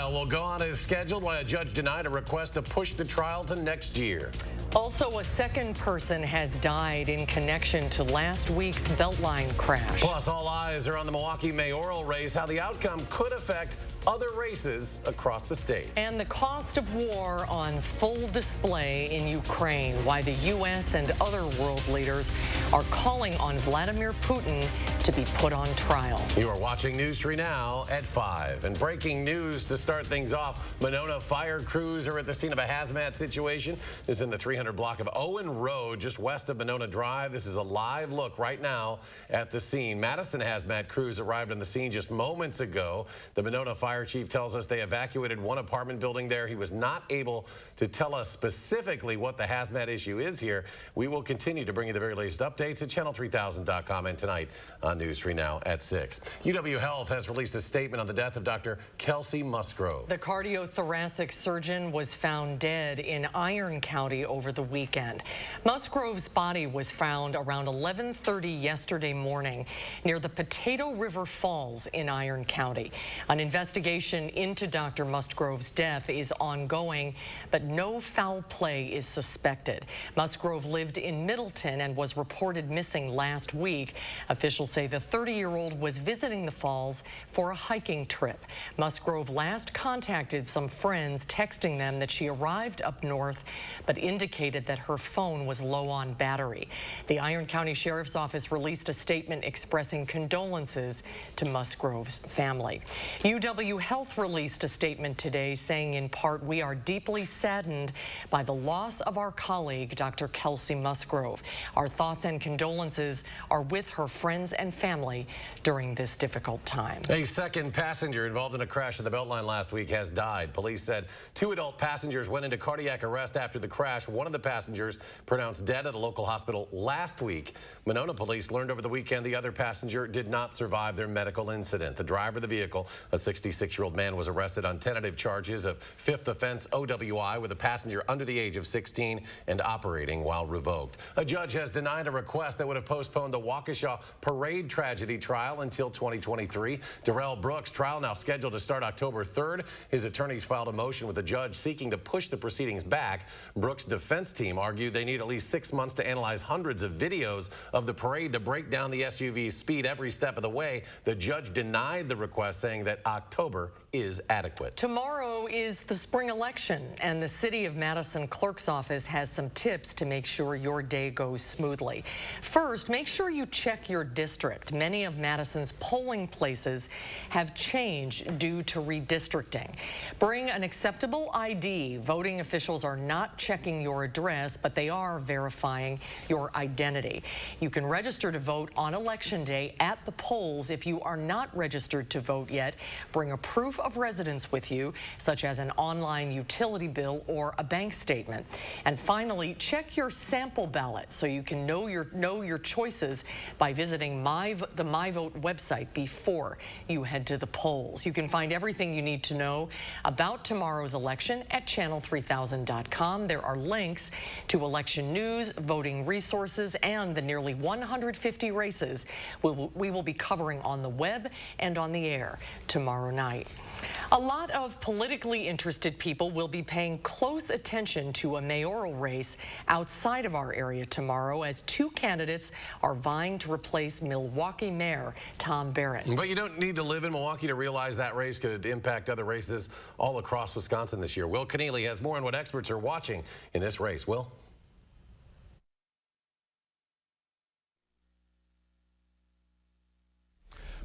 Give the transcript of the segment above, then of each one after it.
Trial will go on as scheduled while a judge denied a request to push the trial to next year. Also, a second person has died in connection to last week's Beltline crash. Plus, all eyes are on the Milwaukee mayoral race, how the outcome could affect other races across the state. And the cost of war on full display in Ukraine, why the U.S. and other world leaders are calling on Vladimir Putin to be put on trial. You are watching News 3 Now at 5. And breaking news to start things off, Monona fire crews are at the scene of a hazmat situation. This is in the 300 block of Owen Road, just west of Monona Drive. This is a live look right now at the scene. Madison hazmat crews arrived on the scene just moments ago. The Monona fire chief tells us they evacuated one apartment building there. He was not able to tell us specifically what the hazmat issue is here. We will continue to bring you the very latest updates at channel3000.com and tonight on News 3 Now at 6. UW Health has released a statement on the death of Dr. Kelsey Musgrove. The cardiothoracic surgeon was found dead in Iron County over the weekend. Musgrove's body was found around 11:30 yesterday morning near the Potato River Falls in Iron County. An investigation into Dr. Musgrove's death is ongoing, but no foul play is suspected. Musgrove lived in Middleton and was reported missing last week. Officials say the 30-year-old was visiting the falls for a hiking trip. Musgrove last contacted some friends, texting them that she arrived up north, but indicated that her phone was low on battery. The Iron County Sheriff's Office released a statement expressing condolences to Musgrove's family. UW Health released a statement today saying in part, "We are deeply saddened by the loss of our colleague, Dr. Kelsey Musgrove. Our thoughts and condolences are with her friends and family during this difficult time." A second passenger involved in a crash at the Beltline last week has died. Police said 2 adult passengers went into cardiac arrest after the crash. One of the passengers pronounced dead at a local hospital last week. Monona police learned over the weekend the other passenger did not survive their medical incident. The driver of the vehicle, a 66-year-old man, was arrested on tentative charges of 5th offense OWI with a passenger under the age of 16 and operating while revoked. A judge has denied a request that would have postponed the Waukesha parade tragedy trial until 2023. Darrell Brooks' trial now scheduled to start October 3rd. His attorneys filed a motion with the judge seeking to push the proceedings back. Brooks' defense team argued they need at least 6 months to analyze hundreds of videos of the parade to break down the SUV's speed every step of the way. The judge denied the request, saying that October is adequate. Tomorrow is the spring election, and the City of Madison Clerk's Office has some tips to make sure your day goes smoothly. First, make sure you check your district. Many of Madison's polling places have changed due to redistricting. Bring an acceptable ID. Voting officials are not checking your address, but they are verifying your identity. You can register to vote on Election Day at the polls. If you are not registered to vote yet, bring a proof of residence with you, such as an online utility bill or a bank statement. And finally, check your sample ballot so you can know your choices by visiting the MyVote website before you head to the polls. You can find everything you need to know about tomorrow's election at channel3000.com. There are links to election news, voting resources, and the nearly 150 races we will be covering on the web and on the air tomorrow night. A lot of politically interested people will be paying close attention to a mayoral race outside of our area tomorrow, as 2 candidates are vying to replace Milwaukee Mayor Tom Barrett. But you don't need to live in Milwaukee to realize that race could impact other races all across Wisconsin this year. Will Keneally has more on what experts are watching in this race. Will?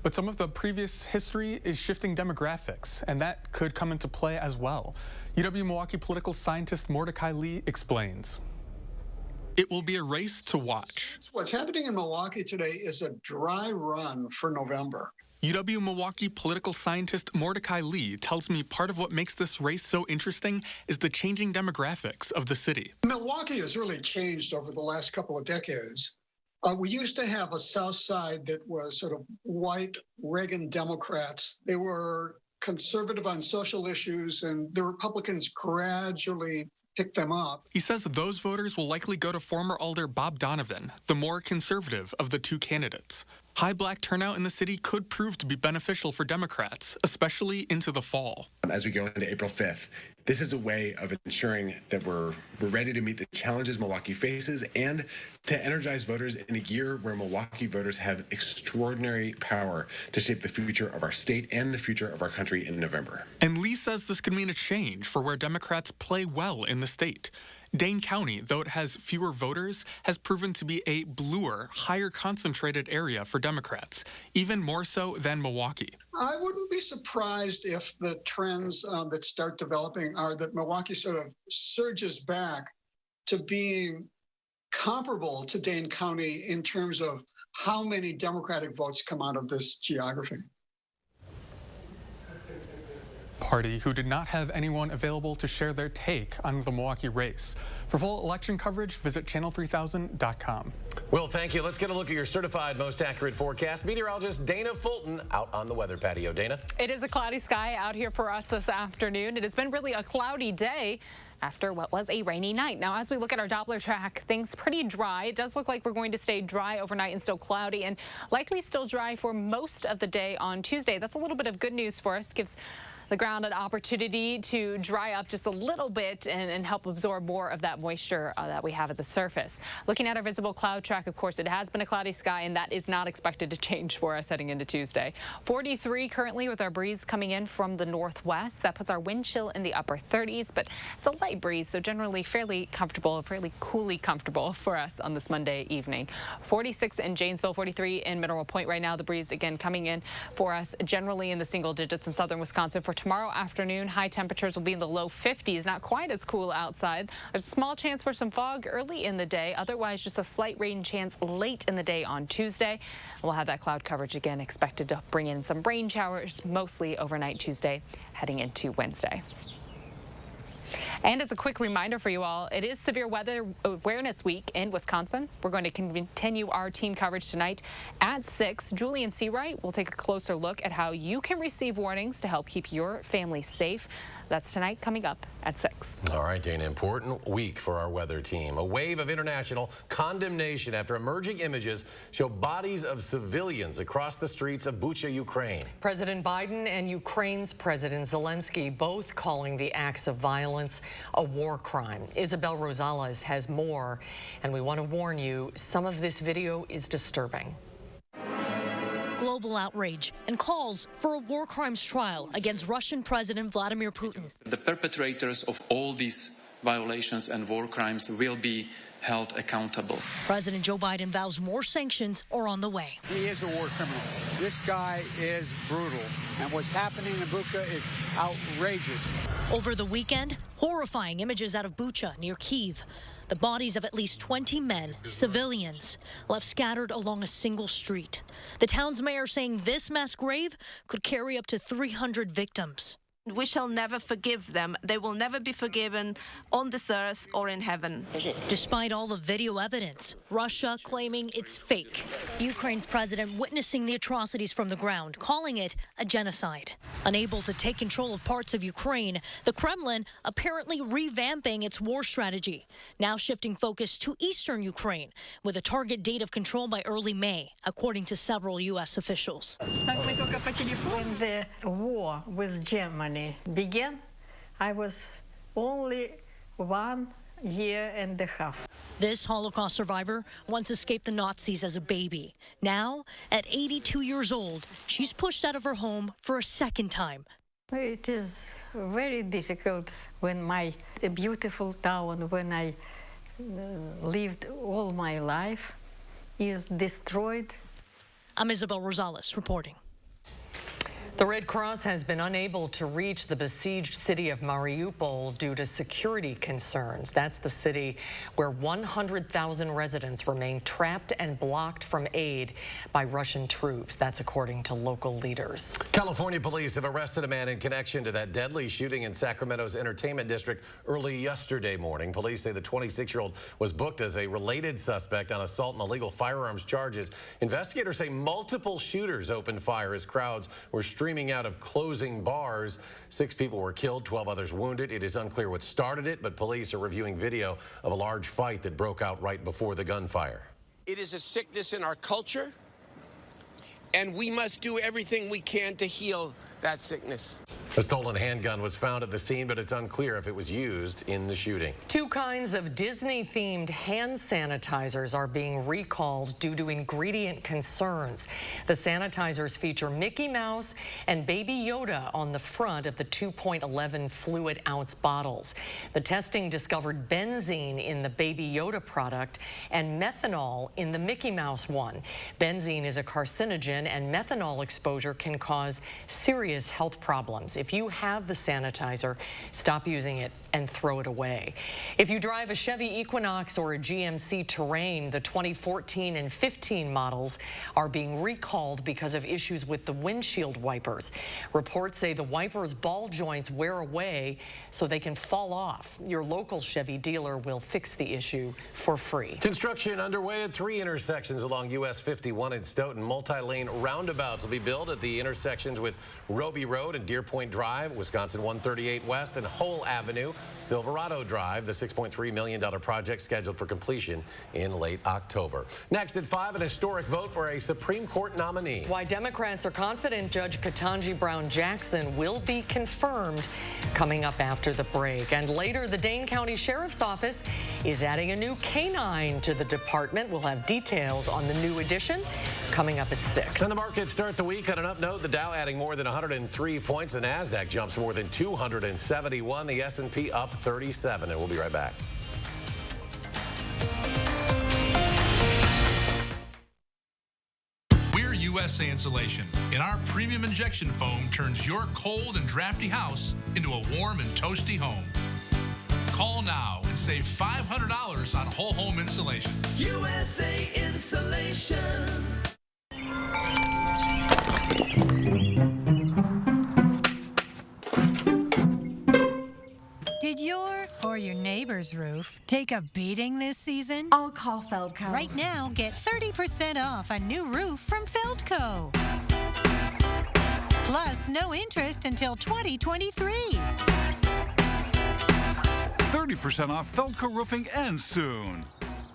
But some of the previous history is shifting demographics, and that could come into play as well. UW-Milwaukee political scientist Mordecai Lee explains. It will be a race to watch. What's happening in Milwaukee today is a dry run for November. UW-Milwaukee political scientist Mordecai Lee tells me part of what makes this race so interesting is the changing demographics of the city. Milwaukee has really changed over the last couple of decades. We used to have a South Side that was sort of white Reagan Democrats. They were conservative on social issues, and the Republicans gradually picked them up. He says those voters will likely go to former Alder Bob Donovan, the more conservative of the 2 candidates. High black turnout in the city could prove to be beneficial for Democrats, especially into the fall. As we go into April 5th, this is a way of ensuring that we're ready to meet the challenges Milwaukee faces and to energize voters in a year where Milwaukee voters have extraordinary power to shape the future of our state and the future of our country in November. And Lee says this could mean a change for where Democrats play well in the state. Dane County, though it has fewer voters, has proven to be a bluer, higher concentrated area for Democrats, even more so than Milwaukee. I wouldn't be surprised if the trends that start developing are that Milwaukee sort of surges back to being comparable to Dane County in terms of how many Democratic votes come out of this geography. Party who did not have anyone available to share their take on the Milwaukee race. For full election coverage, visit channel3000.com. Will, thank you. Let's get a look at your certified most accurate forecast. Meteorologist Dana Fulton out on the weather patio. Dana? It is a cloudy sky out here for us this afternoon. It has been really a cloudy day after what was a rainy night. Now, as we look at our Doppler track, things pretty dry. It does look like we're going to stay dry overnight and still cloudy and likely still dry for most of the day on Tuesday. That's a little bit of good news for us. Gives the ground an opportunity to dry up just a little bit and help absorb more of that moisture that we have at the surface. Looking at our visible cloud track, of course, it has been a cloudy sky, and that is not expected to change for us heading into Tuesday. 43 currently with our breeze coming in from the northwest. That puts our wind chill in the upper 30s, but it's a light breeze, so generally fairly comfortable, fairly coolly comfortable for us on this Monday evening. 46 in Janesville, 43 in Mineral Point right now. The breeze again coming in for us generally in the single digits in southern Wisconsin. For tomorrow afternoon, high temperatures will be in the low 50s, not quite as cool outside. There's a small chance for some fog early in the day. Otherwise, just a slight rain chance late in the day on Tuesday. We'll have that cloud coverage again expected to bring in some rain showers, mostly overnight Tuesday, heading into Wednesday. And as a quick reminder for you all, it is Severe Weather Awareness Week in Wisconsin. We're going to continue our team coverage tonight at 6. Julie and Seawright will take a closer look at how you can receive warnings to help keep your family safe. That's tonight coming up at 6. All right, Dana, important week for our weather team. A wave of international condemnation after emerging images show bodies of civilians across the streets of Bucha, Ukraine. President Biden and Ukraine's President Zelensky both calling the acts of violence a war crime. Isabel Rosales has more, and we want to warn you, some of this video is disturbing. Global outrage and calls for a war crimes trial against Russian President Vladimir Putin. The perpetrators of all these violations and war crimes will be held accountable. President Joe Biden vows more sanctions are on the way. He is a war criminal. This guy is brutal, and what's happening in Bucha is outrageous. Over the weekend, horrifying images out of Bucha near Kyiv. The bodies of at least 20 men, civilians, left scattered along a single street. The town's mayor saying this mass grave could carry up to 300 victims. We shall never forgive them. They will never be forgiven on this earth or in heaven. Despite all the video evidence, Russia claiming it's fake. Ukraine's president witnessing the atrocities from the ground, calling it a genocide. Unable to take control of parts of Ukraine, the Kremlin apparently revamping its war strategy, now shifting focus to eastern Ukraine, with a target date of control by early May, according to several U.S. officials. When the war with Germany began, I was only 1.5 years. This Holocaust survivor once escaped the Nazis as a baby. Now, at 82 years old, she's pushed out of her home for a second time. It is very difficult when my beautiful town, when I lived all my life, is destroyed. I'm Isabel Rosales reporting. The Red Cross has been unable to reach the besieged city of Mariupol due to security concerns. That's the city where 100,000 residents remain trapped and blocked from aid by Russian troops. That's according to local leaders. California police have arrested a man in connection to that deadly shooting in Sacramento's entertainment district early yesterday morning. Police say the 26-year-old was booked as a related suspect on assault and illegal firearms charges. Investigators say multiple shooters opened fire as crowds were streaming out of closing bars. 6 people were killed, 12 others wounded. It is unclear what started it, but police are reviewing video of a large fight that broke out right before the gunfire. It is a sickness in our culture. and we must do everything we can to heal that sickness. A stolen handgun was found at the scene, but it's unclear if it was used in the shooting. 2 kinds of Disney-themed hand sanitizers are being recalled due to ingredient concerns. The sanitizers feature Mickey Mouse and Baby Yoda on the front of the 2.11 fluid ounce bottles. The testing discovered benzene in the Baby Yoda product and methanol in the Mickey Mouse one. Benzene is a carcinogen, and methanol exposure can cause serious health problems. If you have the sanitizer, stop using it and throw it away. If you drive a Chevy Equinox or a GMC Terrain, the 2014 and 15 models are being recalled because of issues with the windshield wipers. Reports say the wipers' ball joints wear away so they can fall off. Your local Chevy dealer will fix the issue for free. Construction underway at 3 intersections along US 51 in Stoughton. Multi-lane roundabouts will be built at the intersections with Roby Road and Deer Point Drive, Wisconsin 138 West, and Hull Avenue. Silverado Drive, the $6.3 million project scheduled for completion in late October. Next at 5, an historic vote for a Supreme Court nominee. Why Democrats are confident Judge Katanji Brown Jackson will be confirmed, coming up after the break. And later, the Dane County Sheriff's Office is adding a new canine to the department. We'll have details on the new addition coming up at 6. And the markets start the week on an up note. The Dow adding more than 103 points. The NASDAQ jumps more than 271. The S&P up 37. And we'll be right back. We're USA Insulation, and our premium injection foam turns your cold and drafty house into a warm and toasty home. Call now and save $500 on whole home insulation. USA Insulation. Did your or your neighbor's roof take a beating this season? I'll call Feldco. Right now, get 30% off a new roof from Feldco. Plus, no interest until 2023. 30% off Feldco roofing ends soon.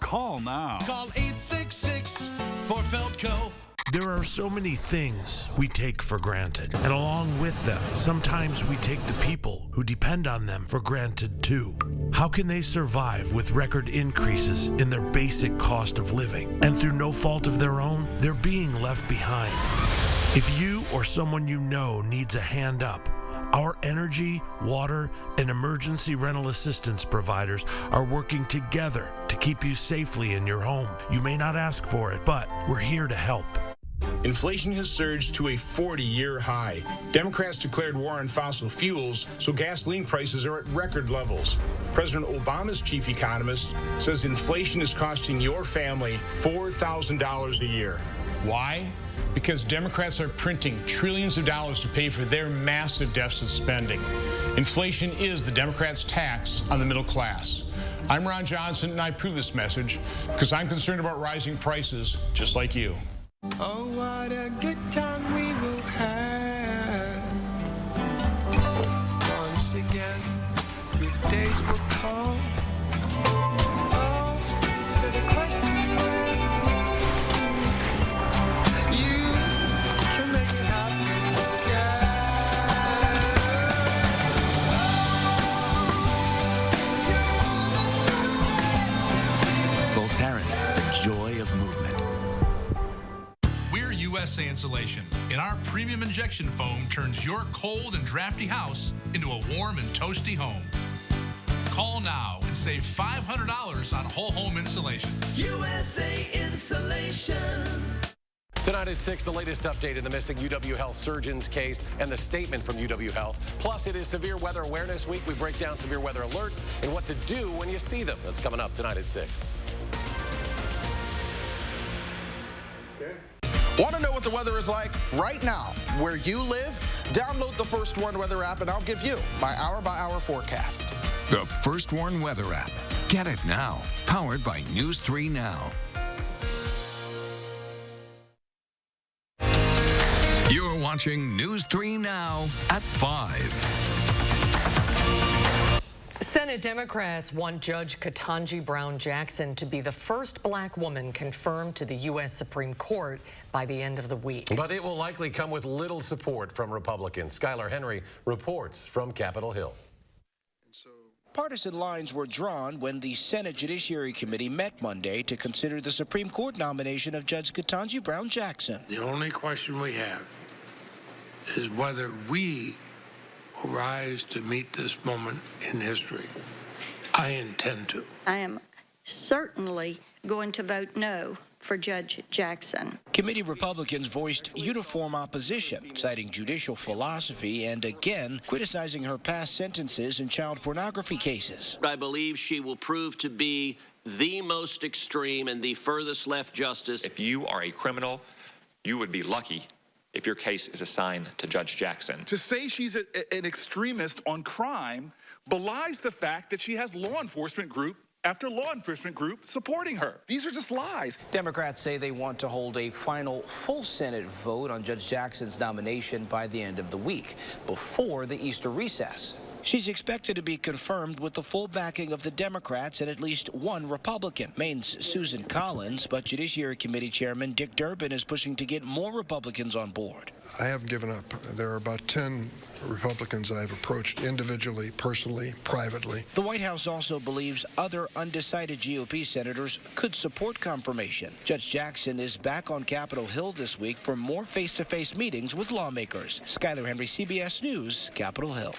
Call now. Call 866 for Feldco. There are so many things we take for granted, and along with them, sometimes we take the people who depend on them for granted too. How can they survive with record increases in their basic cost of living? And through no fault of their own, they're being left behind. If you or someone you know needs a hand up, our energy, water, and emergency rental assistance providers are working together to keep you safely in your home. You may not ask for it, but we're here to help. Inflation has surged to a 40-year high. Democrats declared war on fossil fuels, so gasoline prices are at record levels. President Obama's chief economist says inflation is costing your family $4,000 a year. Why? Because Democrats are printing trillions of dollars to pay for their massive deficit spending. Inflation is the Democrats' tax on the middle class. I'm Ron Johnson, and I approve this message because I'm concerned about rising prices just like you. Oh, what a good time we will have. Once again, good days will come. Oh, to the question where you can make it happen again. Voltaren, the joy of movement. We're USA Insulation, and our premium injection foam turns your cold and drafty house into a warm and toasty home. Call now and save $500 on whole home insulation. USA Insulation. Tonight at 6, the latest update in the missing UW Health surgeons case and the statement from UW Health. Plus, it is Severe Weather Awareness Week. We break down severe weather alerts and what to do when you see them. That's coming up tonight at 6. Want to know what the weather is like right now where you live? Download the First Warn Weather app and I'll give you my hour-by-hour forecast. The First Warn Weather app. Get it now. Powered by News 3 Now. You're watching News 3 Now at 5. Senate Democrats want Judge Katanji Brown Jackson to be the first black woman confirmed to the U.S. Supreme Court by the end of the week. But it will likely come with little support from Republicans. Skylar Henry reports from Capitol Hill. Partisan lines were drawn when the Senate Judiciary Committee met Monday to consider the Supreme Court nomination of Judge Katanji Brown Jackson. The only question we have is whether we will rise to meet this moment in history. I intend to. I am certainly going to vote no for Judge Jackson. Committee Republicans voiced uniform opposition, citing judicial philosophy and again criticizing her past sentences in child pornography cases. I believe she will prove to be the most extreme and the furthest left justice. If you are a criminal, you would be lucky if your case is assigned to Judge Jackson. To say she's an extremist on crime belies the fact that she has law enforcement group after law enforcement group supporting her. These are just lies. Democrats say they want to hold a final full Senate vote on Judge Jackson's nomination by the end of the week, before the Easter recess. She's expected to be confirmed with the full backing of the Democrats and at least one Republican. Maine's Susan Collins, but Judiciary Committee Chairman Dick Durbin is pushing to get more Republicans on board. I haven't given up. There are about 10 Republicans I've approached individually, personally, privately. The White House also believes other undecided GOP senators could support confirmation. Judge Jackson is back on Capitol Hill this week for more face-to-face meetings with lawmakers. Skylar Henry, CBS News, Capitol Hill.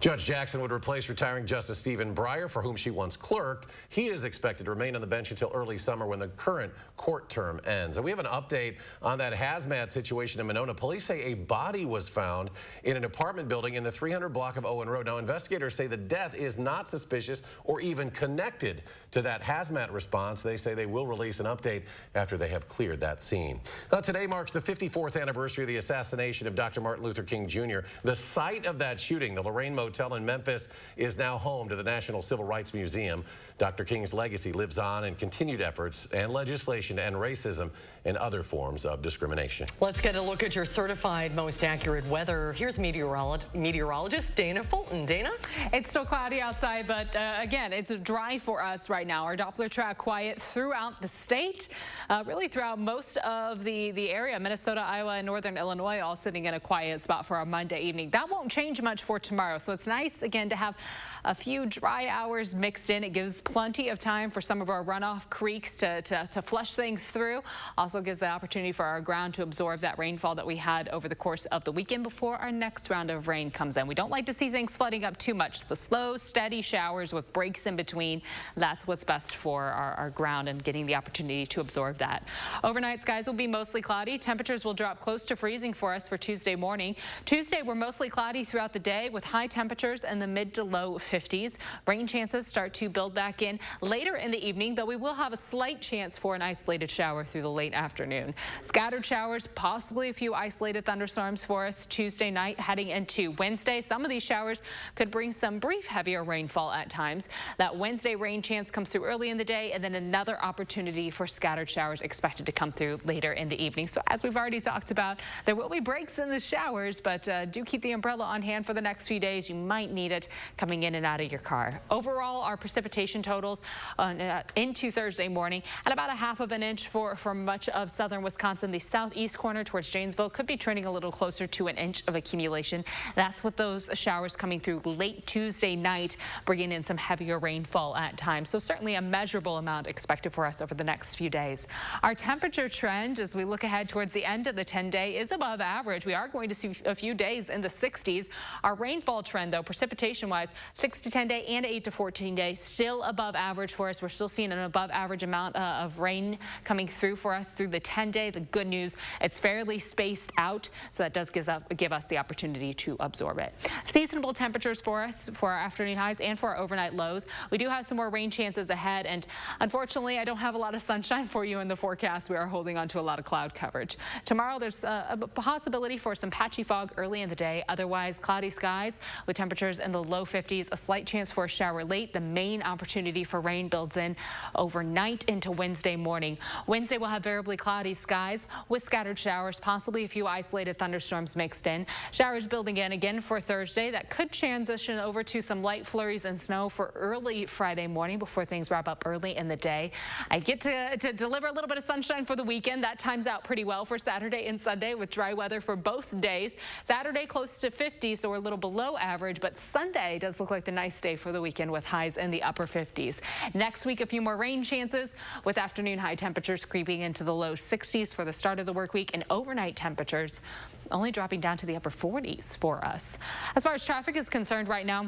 Judge Jackson would replace retiring Justice Stephen Breyer, for whom she once clerked. He is expected to remain on the bench until early summer when the current court term ends. And we have an update on that hazmat situation in Monona. Police say a body was found in an apartment building in the 300 block of Owen Road. Now, investigators say the death is not suspicious or even connected to that hazmat response. They say they will release an update after they have cleared that scene. Now, today marks the 54th anniversary of the assassination of Dr. Martin Luther King Jr. The site of that shooting, the Lorraine Motel in Memphis, is now home to the National Civil Rights Museum. Dr. King's legacy lives on in continued efforts and legislation to end racism and other forms of discrimination. Let's get a look at your certified most accurate weather. Here's meteorologist Dana Fulton. Dana? It's still cloudy outside, but again, it's dry for us right now. Our Doppler track quiet throughout the state, really throughout most of the area. Minnesota, Iowa, and northern Illinois all sitting in a quiet spot for our Monday evening. That won't change much for tomorrow, so it's nice again to have a few dry hours mixed in. It gives plenty of time for some of our runoff creeks to flush things through. Also gives the opportunity for our ground to absorb that rainfall that we had over the course of the weekend before our next round of rain comes in. We don't like to see things flooding up too much. The slow, steady showers with breaks in between, that's what's best for our ground and getting the opportunity to absorb that. Overnight skies will be mostly cloudy. Temperatures will drop close to freezing for us for Tuesday morning. Tuesday, we're mostly cloudy throughout the day with high temperatures in the mid to low 50s. Rain chances start to build back in later in the evening, though we will have a slight chance for an isolated shower through the late afternoon. Scattered showers, possibly a few isolated thunderstorms for us Tuesday night heading into Wednesday. Some of these showers could bring some brief heavier rainfall at times. That Wednesday rain chance comes through early in the day, and then another opportunity for scattered showers expected to come through later in the evening. So as we've already talked about, there will be breaks in the showers, but do keep the umbrella on hand for the next few days. You might need it coming in and out of your car. Overall, our precipitation totals into Thursday morning at about 1/2 inch for much of southern Wisconsin. The southeast corner towards Janesville could be trending a little closer to 1 inch of accumulation. That's with those showers coming through late Tuesday night, bringing in some heavier rainfall at times. So certainly a measurable amount expected for us over the next few days. Our temperature trend as we look ahead towards the end of the 10-day is above average. We are going to see a few days in the 60s. Our rainfall trend, though, precipitation-wise, 6 to 10 day and 8 to 14 days, still above average for us. We're still seeing an above average amount of rain coming through for us through the 10-day. The good news, it's fairly spaced out, so that does give us the opportunity to absorb it. Seasonable temperatures for us for our afternoon highs and for our overnight lows. We do have some more rain chances ahead, and unfortunately, I don't have a lot of sunshine for you in the forecast. We are holding on to a lot of cloud coverage. Tomorrow, there's a possibility for some patchy fog early in the day. Otherwise, cloudy skies with with temperatures in the low 50s, a slight chance for a shower late. The main opportunity for rain builds in overnight into Wednesday morning. Wednesday will have variably cloudy skies with scattered showers, possibly a few isolated thunderstorms mixed in. Showers building in again for Thursday. That could transition over to some light flurries and snow for early Friday morning before things wrap up early in the day. I get to deliver a little bit of sunshine for the weekend. That times out pretty well for Saturday and Sunday with dry weather for both days. Saturday close to 50, so we're a little below average, but Sunday does look like the nice day for the weekend with highs in the upper 50s. Next week, a few more rain chances with afternoon high temperatures creeping into the low 60s for the start of the work week, and overnight temperatures only dropping down to the upper 40s for us. As far as traffic is concerned right now,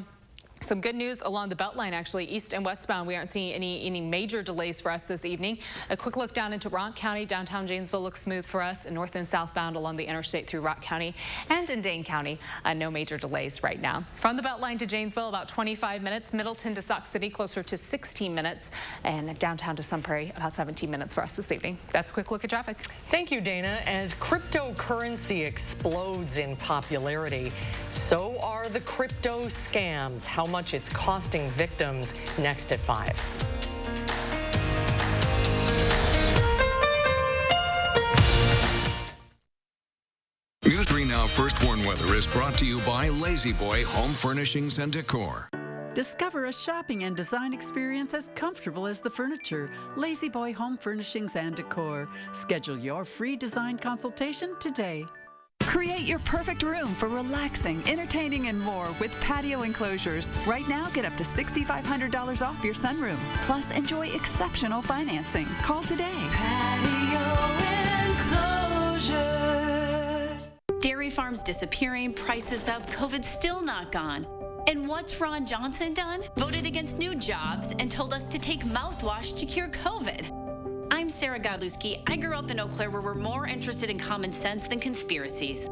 some good news along the Beltline, actually. East and westbound, we aren't seeing any major delays for us this evening. A quick look down into Rock County. Downtown Janesville looks smooth for us. And north and southbound along the interstate through Rock County and in Dane County, no major delays right now. From the Beltline to Janesville, about 25 minutes. Middleton to Sauk City, closer to 16 minutes. And downtown to Sun Prairie, about 17 minutes for us this evening. That's a quick look at traffic. Thank you, Dana. As cryptocurrency explodes in popularity, so are the crypto scams. How much it's costing victims, next at 5. News 3 Now First Warn Weather is brought to you by Lazy Boy Home Furnishings and Decor. Discover a shopping and design experience as comfortable as the furniture. Lazy Boy Home Furnishings and Decor. Schedule your free design consultation today. Create your perfect room for relaxing, entertaining, and more with patio enclosures. Right now, get up to $6,500 off your sunroom. Plus, enjoy exceptional financing. Call today. Patio Enclosures. Dairy farms disappearing, prices up, COVID still not gone. And what's Ron Johnson done? Voted against new jobs and told us to take mouthwash to cure COVID. I'm Sarah Godlewski. I grew up in Eau Claire where we're more interested in common sense than conspiracies.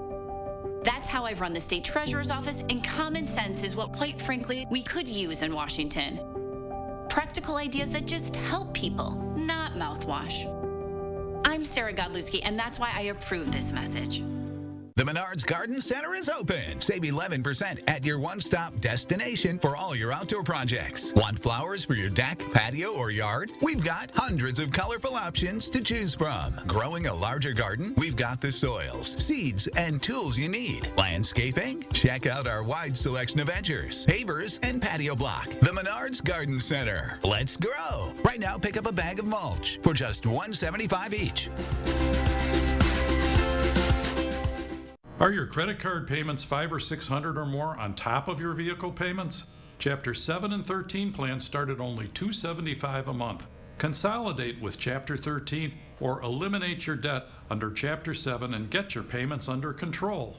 That's how I've run the state treasurer's office, and common sense is what, quite frankly, we could use in Washington. Practical ideas that just help people, not mouthwash. I'm Sarah Godlewski, and that's why I approve this message. The Menards Garden Center is open. Save 11% at your one-stop destination for all your outdoor projects. Want flowers for your deck, patio, or yard? We've got hundreds of colorful options to choose from. Growing a larger garden? We've got the soils, seeds, and tools you need. Landscaping? Check out our wide selection of edgers, pavers, and patio block. The Menards Garden Center. Let's grow. Right now, pick up a bag of mulch for just $1.75 each. Are your credit card payments $500 or $600 or more on top of your vehicle payments? Chapter 7 and 13 plans start at only $275 a month. Consolidate with Chapter 13 or eliminate your debt under Chapter 7 and get your payments under control.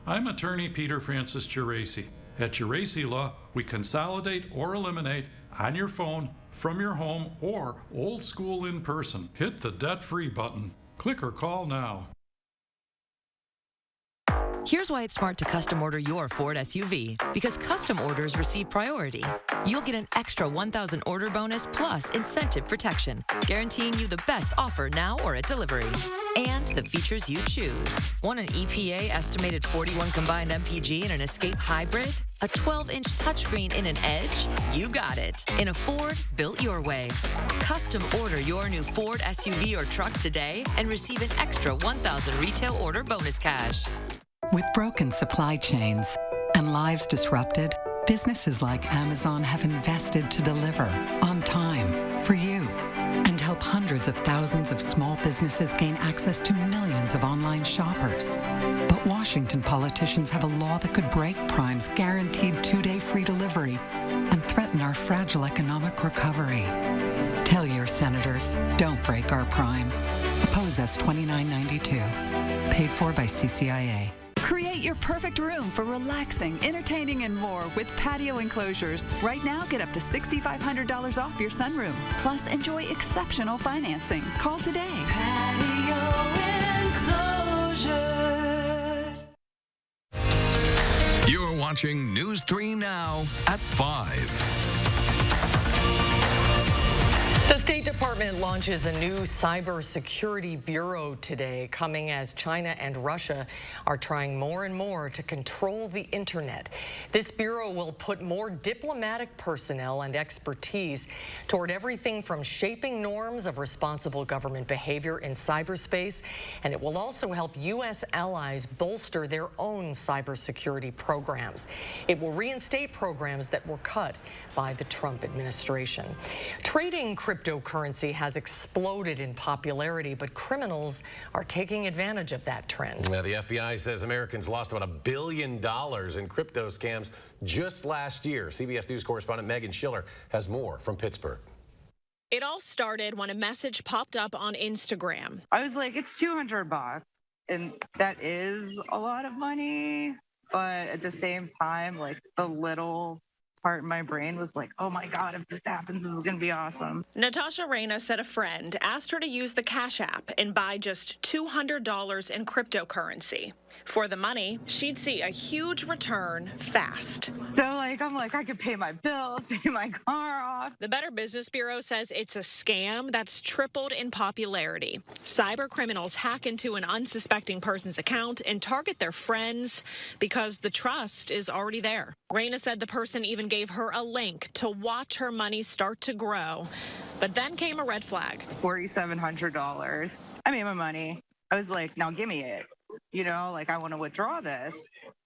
I'm attorney Peter Francis Geraci. At Geraci Law, we consolidate or eliminate on your phone, from your home, or old school in person. Hit the debt-free button. Click or call now. Here's why it's smart to custom order your Ford SUV. Because custom orders receive priority. You'll get an extra 1,000 order bonus plus incentive protection, guaranteeing you the best offer now or at delivery. And the features you choose. Want an EPA estimated 41 combined MPG in an Escape Hybrid? A 12-inch touchscreen in an Edge? You got it. In a Ford built your way. Custom order your new Ford SUV or truck today and receive an extra 1,000 retail order bonus cash. With broken supply chains and lives disrupted, businesses like Amazon have invested to deliver on time for you and help hundreds of thousands of small businesses gain access to millions of online shoppers. But Washington politicians have a law that could break Prime's guaranteed 2-day free delivery and threaten our fragile economic recovery. Tell your senators, don't break our Prime. Oppose S 2992. Paid for by CCIA. Create your perfect room for relaxing, entertaining, and more with patio enclosures. Right now, get up to $6,500 off your sunroom. Plus, enjoy exceptional financing. Call today. Patio Enclosures. You're watching News 3 Now at 5. The State Department launches a new cybersecurity bureau today, coming as China and Russia are trying more and more to control the internet. This bureau will put more diplomatic personnel and expertise toward everything from shaping norms of responsible government behavior in cyberspace, and it will also help U.S. allies bolster their own cybersecurity programs. It will reinstate programs that were cut by the Trump administration. Trading cryptocurrency has exploded in popularity, but criminals are taking advantage of that trend. Now, the FBI says Americans lost about $1 billion in crypto scams just last year. CBS News correspondent Megan Schiller has more from Pittsburgh. It all started when a message popped up on Instagram. I was like, it's $200, and that is a lot of money, but at the same time, like, the little part in my brain was like, oh my God, if this happens, this is going to be awesome. Natasha Reyna said a friend asked her to use the Cash App and buy just $200 in cryptocurrency. For the money, she'd see a huge return fast. So I'm like, I could pay my bills, pay my car off. The Better Business Bureau says it's a scam that's tripled in popularity. Cyber criminals hack into an unsuspecting person's account and target their friends because the trust is already there. Reyna said the person even gave her a link to watch her money start to grow. But then came a red flag. $4,700. I made my money. I was like, now give me it. You know, like, I want to withdraw this.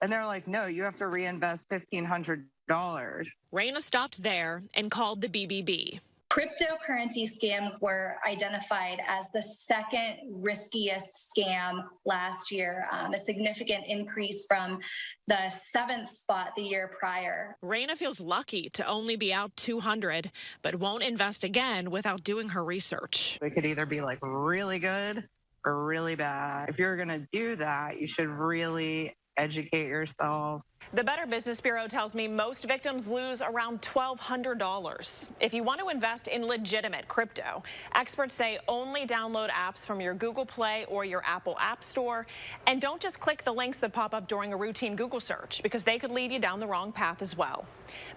And they're like, no, you have to reinvest $1,500. Reyna stopped there and called the BBB. Cryptocurrency scams were identified as the second riskiest scam last year, a significant increase from the 7th spot the year prior. Reyna feels lucky to only be out $200, but won't invest again without doing her research. It could either be like really good or really bad. If you're going to do that, you should really educate yourself. The Better Business Bureau tells me most victims lose around $1,200. If you want to invest in legitimate crypto, experts say only download apps from your Google Play or your Apple App Store, and don't just click the links that pop up during a routine Google search, because they could lead you down the wrong path as well.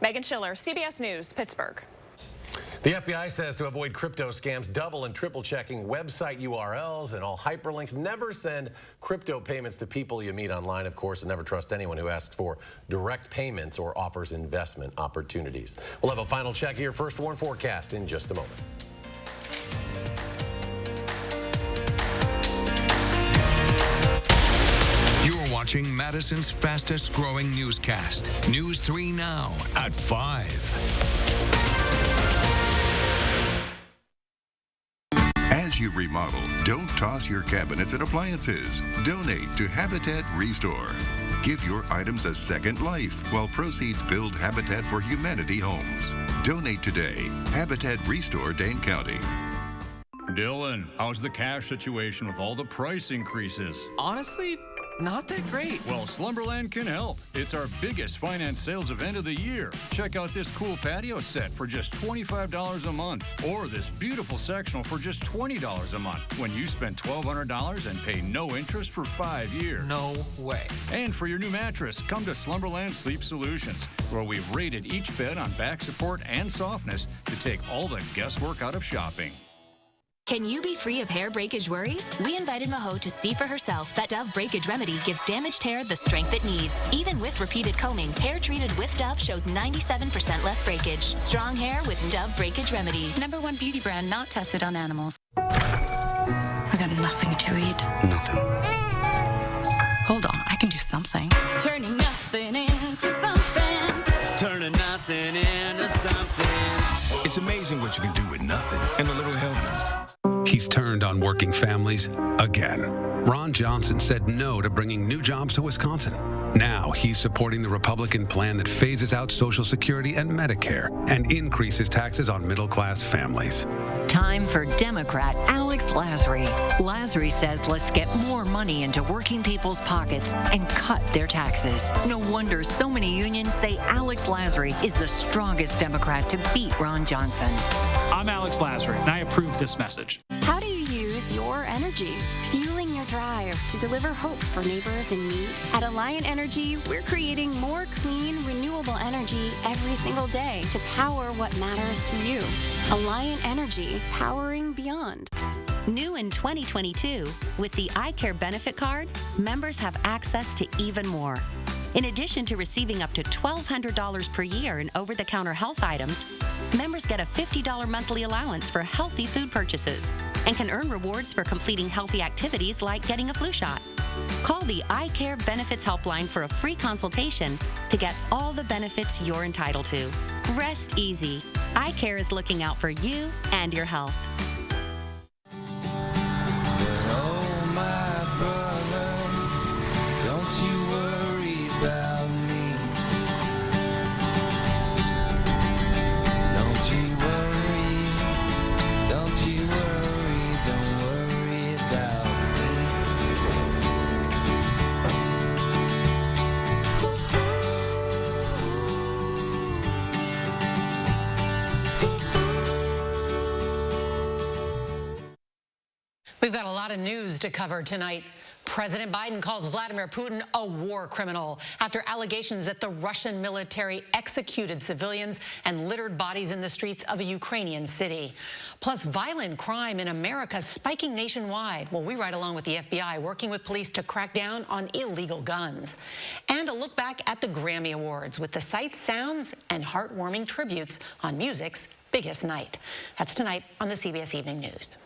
Megan Schiller, CBS News, Pittsburgh. The FBI says to avoid crypto scams, double and triple checking website URLs and all hyperlinks. Never send crypto payments to people you meet online, of course, and never trust anyone who asks for direct payments or offers investment opportunities. We'll have a final check of your First Warn forecast in just a moment. You're watching Madison's fastest growing newscast. News 3 Now at 5. As you remodel, don't toss your cabinets and appliances. Donate to Habitat Restore. Give your items a second life while proceeds build Habitat for Humanity homes. Donate today. Habitat Restore, Dane County. Dylan, how's the cash situation with all the price increases? Honestly, not that great. Well, Slumberland can help. It's our biggest finance sales event of the year. Check out this cool patio set for just $25 a month, or this beautiful sectional for just $20 a month when you spend $1,200 and pay no interest for 5 years. No way. And for your new mattress, come to Slumberland Sleep Solutions, where we've rated each bed on back support and softness to take all the guesswork out of shopping. Can you be free of hair breakage worries? We invited Maho to see for herself that Dove Breakage Remedy gives damaged hair the strength it needs. Even with repeated combing, hair treated with Dove shows 97% less breakage. Strong hair with Dove Breakage Remedy. #1 beauty brand not tested on animals. I got nothing to eat. Nothing. Hold on, I can do something. Turning nothing into something. Turning nothing into something. It's amazing what you can do with nothing and a little Hellman's. He's turned on working families again. Ron Johnson said no to bringing new jobs to Wisconsin. Now he's supporting the Republican plan that phases out Social Security and Medicare and increases taxes on middle-class families. Time for Democrat Alex Lasry. Lasry says let's get more money into working people's pockets and cut their taxes. No wonder so many unions say Alex Lasry is the strongest Democrat to beat Ron Johnson. I'm Alex Lasry, and I approve this message. How do you use your energy? Fueling your drive to deliver hope for neighbors in need. At Alliant Energy, we're creating more clean, renewable energy every single day to power what matters to you. Alliant Energy, powering beyond. New in 2022, with the iCare Benefit Card, members have access to even more. In addition to receiving up to $1,200 per year in over-the-counter health items, members get a $50 monthly allowance for healthy food purchases and can earn rewards for completing healthy activities like getting a flu shot. Call the iCare Benefits Helpline for a free consultation to get all the benefits you're entitled to. Rest easy. iCare is looking out for you and your health. We've got a lot of news to cover tonight. President Biden calls Vladimir Putin a war criminal after allegations that the Russian military executed civilians and littered bodies in the streets of a Ukrainian city. Plus, violent crime in America spiking nationwide. Well, we ride along with the FBI, working with police to crack down on illegal guns. And a look back at the Grammy Awards with the sights, sounds, and heartwarming tributes on music's biggest night. That's tonight on the CBS Evening News.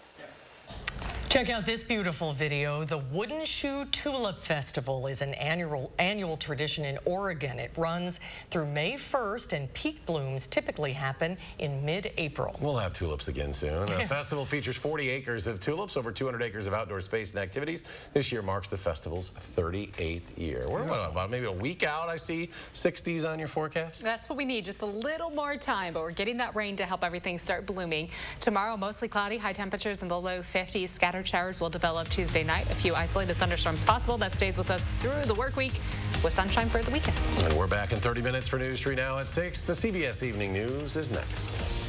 Check out this beautiful video. The Wooden Shoe Tulip Festival is an annual tradition in Oregon. It runs through May 1st, and peak blooms typically happen in mid-April. We'll have tulips again soon. The festival features 40 acres of tulips, over 200 acres of outdoor space and activities. This year marks the festival's 38th year. We're about maybe a week out. I see 60s on your forecast. That's what we need, just a little more time, but we're getting that rain to help everything start blooming. Tomorrow, mostly cloudy, high temperatures in the low 50s. Scattered showers will develop Tuesday night. A few isolated thunderstorms possible. That stays with us through the work week with sunshine for the weekend. And we're back in 30 minutes for News 3 now at 6. The CBS Evening News is next.